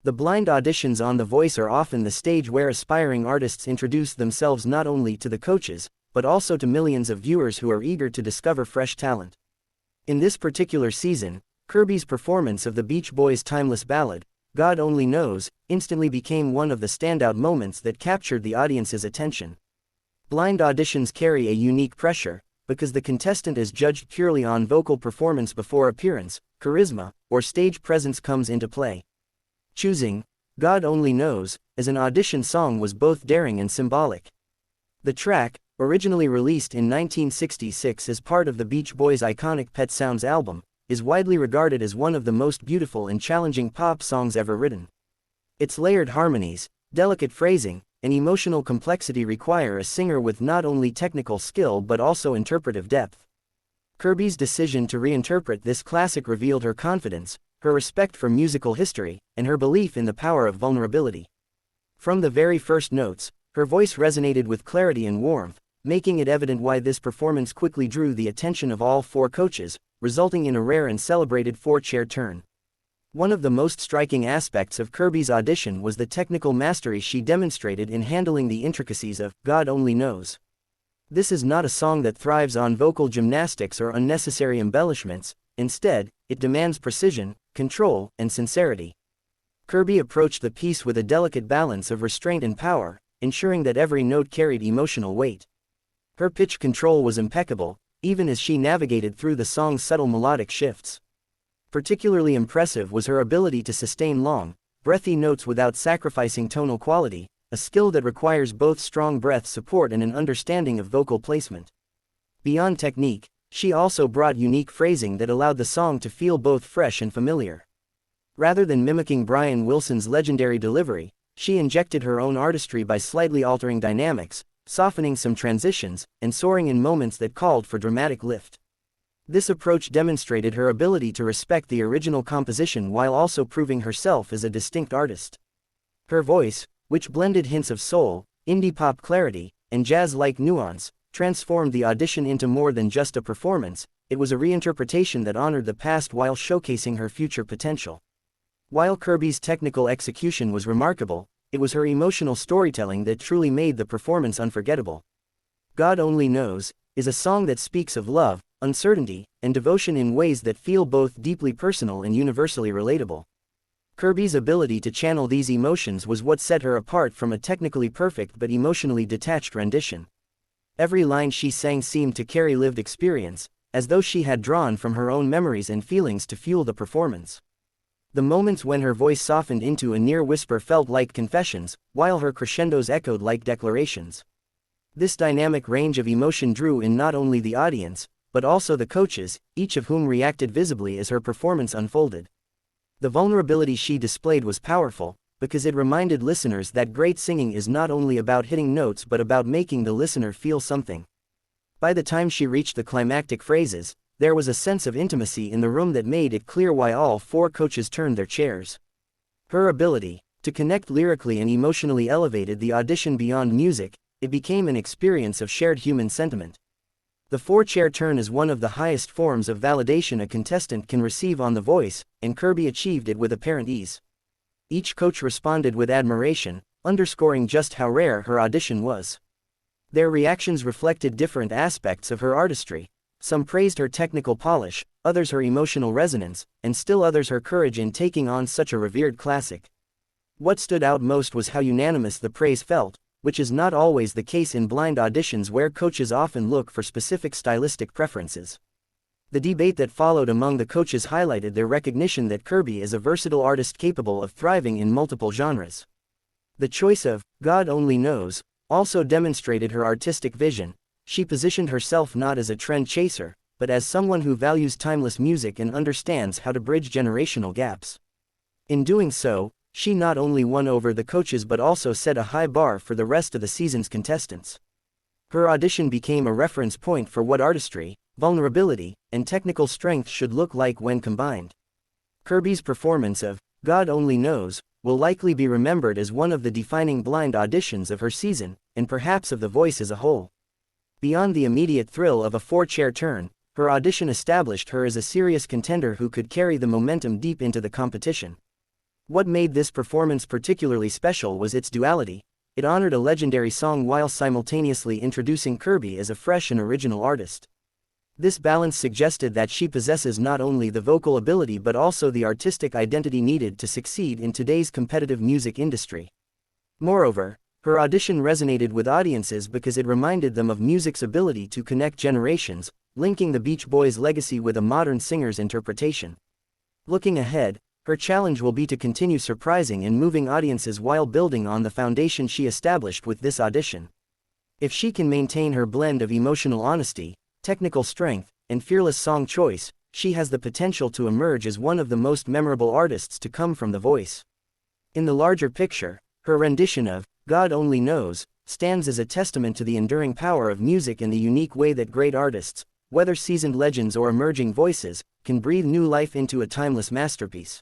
The blind auditions on The Voice are often the stage where aspiring artists introduce themselves not only to the coaches, but also to millions of viewers who are eager to discover fresh talent. In this particular season, Kirby's performance of the Beach Boys' timeless ballad, God Only Knows, instantly became one of the standout moments that captured the audience's attention. Blind auditions carry a unique pressure, because the contestant is judged purely on vocal performance before appearance, charisma, or stage presence comes into play. Choosing God Only Knows as an audition song was both daring and symbolic. The track, originally released in 1966 as part of the Beach Boys' iconic Pet Sounds album, is widely regarded as one of the most beautiful and challenging pop songs ever written. Its layered harmonies, delicate phrasing, and emotional complexity require a singer with not only technical skill but also interpretive depth. Kirby's decision to reinterpret this classic revealed her confidence, her respect for musical history, and her belief in the power of vulnerability. From the very first notes, her voice resonated with clarity and warmth, making it evident why this performance quickly drew the attention of all four coaches, resulting in a rare and celebrated four-chair turn. One of the most striking aspects of Kirby's audition was the technical mastery she demonstrated in handling the intricacies of God Only Knows. This is not a song that thrives on vocal gymnastics or unnecessary embellishments. Instead, it demands precision, control, and sincerity. Kirby approached the piece with a delicate balance of restraint and power, ensuring that every note carried emotional weight. Her pitch control was impeccable, even as she navigated through the song's subtle melodic shifts. Particularly impressive was her ability to sustain long, breathy notes without sacrificing tonal quality, a skill that requires both strong breath support and an understanding of vocal placement. Beyond technique, she also brought unique phrasing that allowed the song to feel both fresh and familiar. Rather than mimicking Brian Wilson's legendary delivery, she injected her own artistry by slightly altering dynamics, softening some transitions, and soaring in moments that called for dramatic lift. This approach demonstrated her ability to respect the original composition while also proving herself as a distinct artist. Her voice, which blended hints of soul, indie pop clarity, and jazz-like nuance, transformed the audition into more than just a performance. It was a reinterpretation that honored the past while showcasing her future potential. While Kirby's technical execution was remarkable, it was her emotional storytelling that truly made the performance unforgettable. God Only Knows is a song that speaks of love, uncertainty, and devotion in ways that feel both deeply personal and universally relatable. Kirby's ability to channel these emotions was what set her apart from a technically perfect but emotionally detached rendition. Every line she sang seemed to carry lived experience, as though she had drawn from her own memories and feelings to fuel the performance. The moments when her voice softened into a near whisper felt like confessions, while her crescendos echoed like declarations. This dynamic range of emotion drew in not only the audience, but also the coaches, each of whom reacted visibly as her performance unfolded. The vulnerability she displayed was powerful, because it reminded listeners that great singing is not only about hitting notes but about making the listener feel something. By the time she reached the climactic phrases, there was a sense of intimacy in the room that made it clear why all four coaches turned their chairs. Her ability to connect lyrically and emotionally elevated the audition beyond music. It became an experience of shared human sentiment. The four-chair turn is one of the highest forms of validation a contestant can receive on The Voice, and Kirby achieved it with apparent ease. Each coach responded with admiration, underscoring just how rare her audition was. Their reactions reflected different aspects of her artistry. Some praised her technical polish, others her emotional resonance, and still others her courage in taking on such a revered classic. What stood out most was how unanimous the praise felt, which is not always the case in blind auditions where coaches often look for specific stylistic preferences. The debate that followed among the coaches highlighted their recognition that Kirby is a versatile artist capable of thriving in multiple genres. The choice of God Only Knows also demonstrated her artistic vision. She positioned herself not as a trend chaser, but as someone who values timeless music and understands how to bridge generational gaps. In doing so, she not only won over the coaches but also set a high bar for the rest of the season's contestants. Her audition became a reference point for what artistry, vulnerability, and technical strength should look like when combined. Kirby's performance of God Only Knows will likely be remembered as one of the defining blind auditions of her season, and perhaps of The Voice as a whole. Beyond the immediate thrill of a four-chair turn, her audition established her as a serious contender who could carry the momentum deep into the competition. What made this performance particularly special was its duality. It honored a legendary song while simultaneously introducing Kirbi as a fresh and original artist. This balance suggested that she possesses not only the vocal ability but also the artistic identity needed to succeed in today's competitive music industry. Moreover, her audition resonated with audiences because it reminded them of music's ability to connect generations, linking the Beach Boys' legacy with a modern singer's interpretation. Looking ahead, her challenge will be to continue surprising and moving audiences while building on the foundation she established with this audition. If she can maintain her blend of emotional honesty, technical strength, and fearless song choice, she has the potential to emerge as one of the most memorable artists to come from The Voice. In the larger picture, her rendition of God Only Knows stands as a testament to the enduring power of music and the unique way that great artists, whether seasoned legends or emerging voices, can breathe new life into a timeless masterpiece.